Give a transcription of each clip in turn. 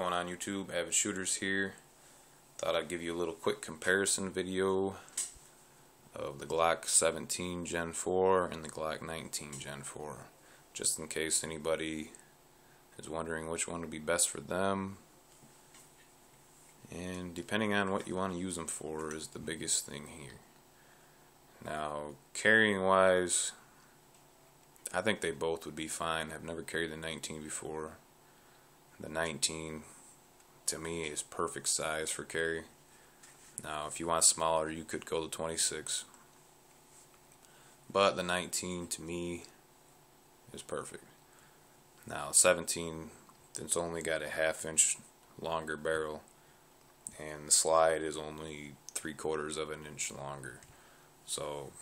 going on YouTube? Avid Shooters here. Thought I'd give you a little quick comparison video of the Glock 17 Gen 4 and the Glock 19 Gen 4, just in case anybody is wondering which one would be best for them. And depending on what you want to use them for is the biggest thing here. Now, carrying wise, I think they both would be fine. I've never carried the 19 before. The 19 to me is perfect size for carry. Now if you want smaller, you could go to 26, but the 19 to me is perfect. Now 17, it's only got a 1/2 inch longer barrel, and the slide is only 3/4 of an inch longer. So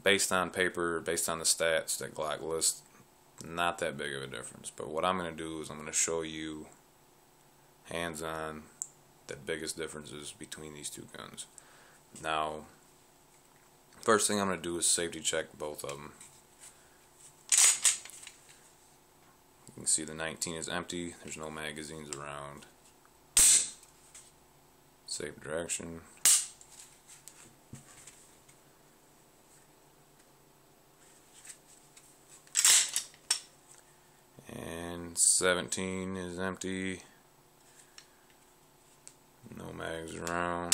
based on paper, based on the stats that Glock lists, not that big of a difference. But what I'm going to do is I'm going to show you hands-on the biggest differences between these two guns. Now, first thing I'm going to do is safety check both of them. You can see the 19 is empty. There's no magazines around. Safe direction. And 17 is empty. No mags around.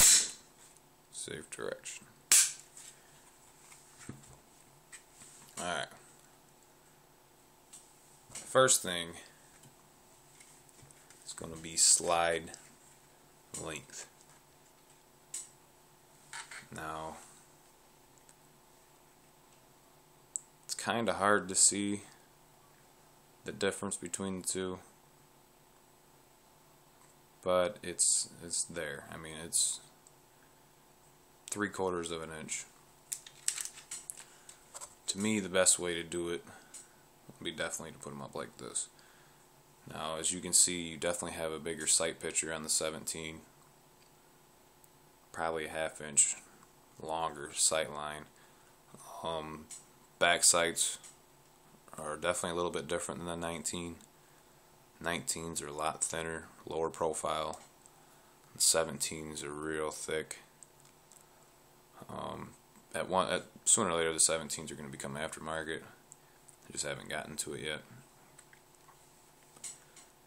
Safe direction. Alright. First thing is going to be slide length. Now, it's kind of hard to see the difference between the two, but it's there. I mean, it's 3/4 of an inch. To me, the best way to do it would be definitely to put them up like this. Now, as you can see, you definitely have a bigger sight picture on the 17, probably a 1/2 inch longer sight line. Back sights are definitely a little bit different than the 19. 19s are a lot thinner, lower profile. The 17s are real thick. Sooner or later, the 17s are going to become aftermarket. I just haven't gotten to it yet.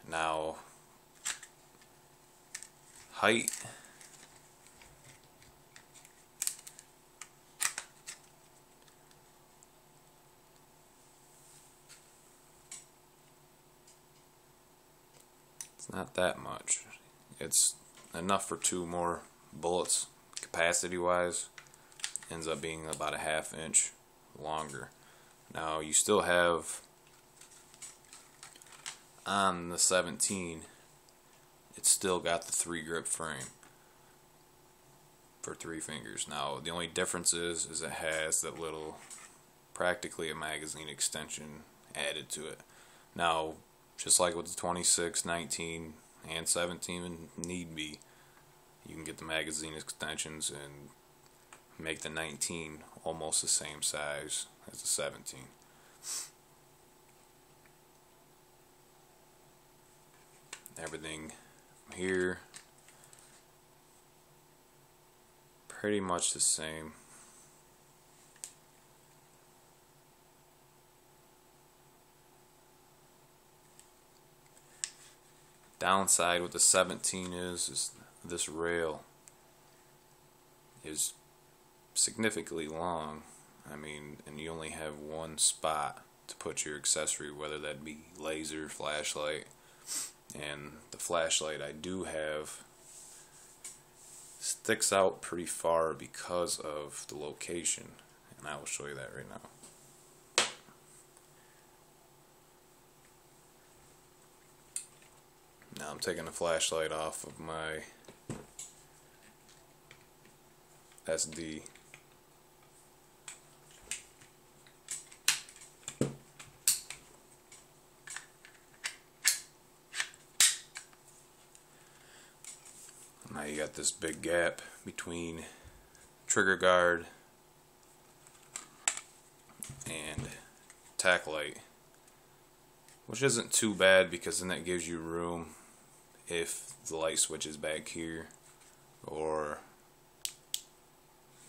Now, height. Not that much. It's enough for 2 more bullets. Capacity wise, ends up being about a 1/2 inch longer. Now you still have on the 17, it's still got the 3 grip frame for 3 fingers. Now the only difference is it has that little, practically a magazine extension added to it. Now, just like with the 26, 19, and 17 need be, you can get the magazine extensions and make the 19 almost the same size as the 17. Everything here pretty much the same. Downside with the 17 is this rail is significantly long. I mean, and you only have one spot to put your accessory, whether that be laser, flashlight, and the flashlight I do have sticks out pretty far because of the location, and I will show you that right now. Now I'm taking the flashlight off of my SD. Now you got this big gap between trigger guard and tack light, which isn't too bad because then that gives you room if the light switch is back here, or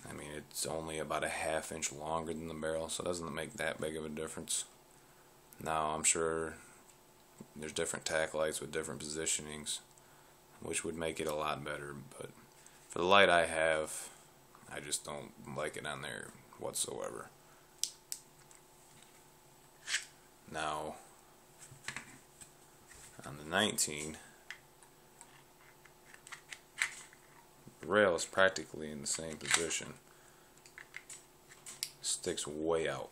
I mean, it's only about a ½ inch longer than the barrel, so it doesn't make that big of a difference. Now, I'm sure there's different tack lights with different positionings, which would make it a lot better, but for the light I have, I just don't like it on there whatsoever. Now, on the 19, the rail is practically in the same position. Sticks way out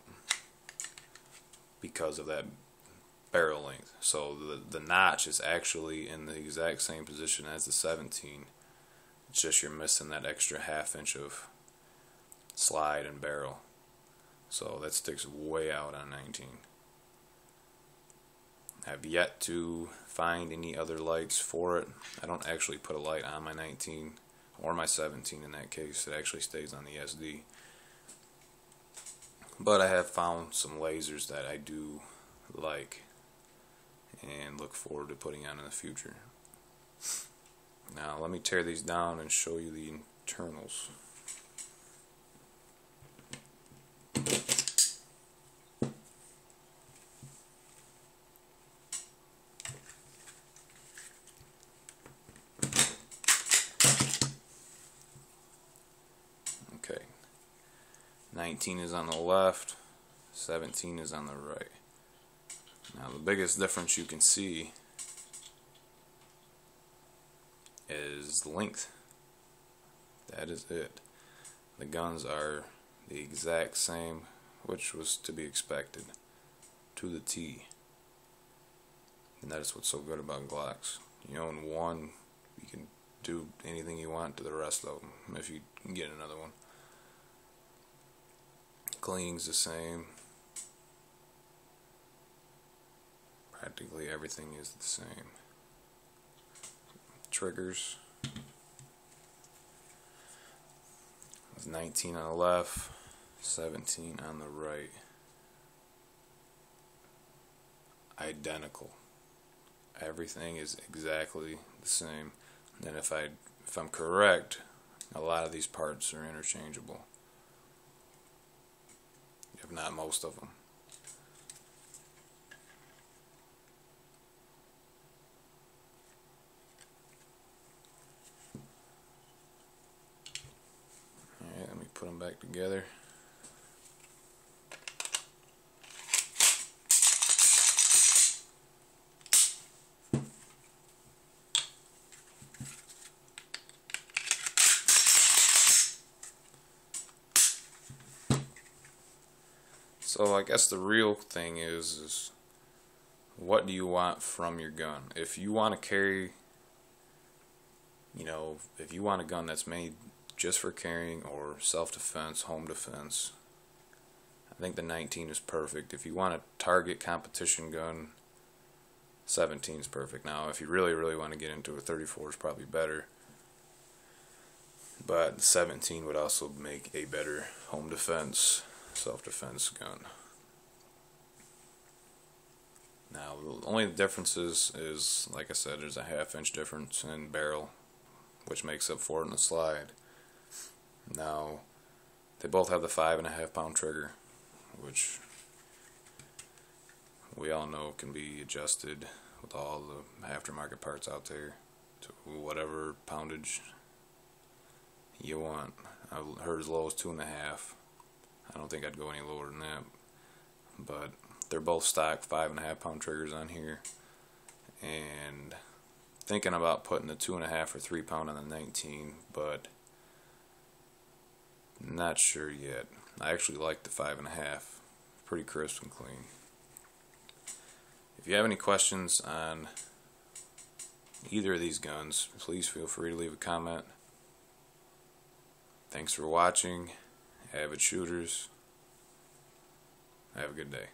because of that barrel length. So the notch is actually in the exact same position as the 17. It's just you're missing that extra ½ inch of slide and barrel. So that sticks way out on 19. I've yet to find any other lights for it. I don't actually put a light on my 19 or my 17 in that case. It actually stays on the SD. But I have found some lasers that I do like and look forward to putting on in the future. Now let me tear these down and show you the internals. Okay, 19 is on the left, 17 is on the right. Now the biggest difference you can see is the length. That is it. The guns are the exact same, which was to be expected, to the T. And that is what's so good about Glocks. You own one, you can do anything you want to the rest of them if you can get another one. Cleaning's the same. Practically everything is the same. Triggers. It's 19 on the left, 17 on the right. Identical. Everything is exactly the same. And if I'm correct, a lot of these parts are interchangeable. If not most of them. Alright, let me put them back together. So I guess the real thing is what do you want from your gun? If you want to carry, if you want a gun that's made just for carrying or self-defense, home defense, I think the 19 is perfect. If you want a target competition gun, 17 is perfect. Now, if you really want to get into a 34, is probably better. But the 17 would also make a better home defense, self-defense gun. Now, the only differences is, like I said, there's a ½ inch difference in barrel, which makes up for it in the slide. Now, they both have the 5.5 pound trigger, which we all know can be adjusted with all the aftermarket parts out there to whatever poundage you want. I've heard as low as 2.5. I don't think I'd go any lower than that, but they're both stock 5.5 pound triggers on here, and thinking about putting the 2.5 or 3 pound on the 19, but not sure yet. I actually like the 5.5, pretty crisp and clean. If you have any questions on either of these guns, please feel free to leave a comment. Thanks for watching. Avid shooters. Have a good day.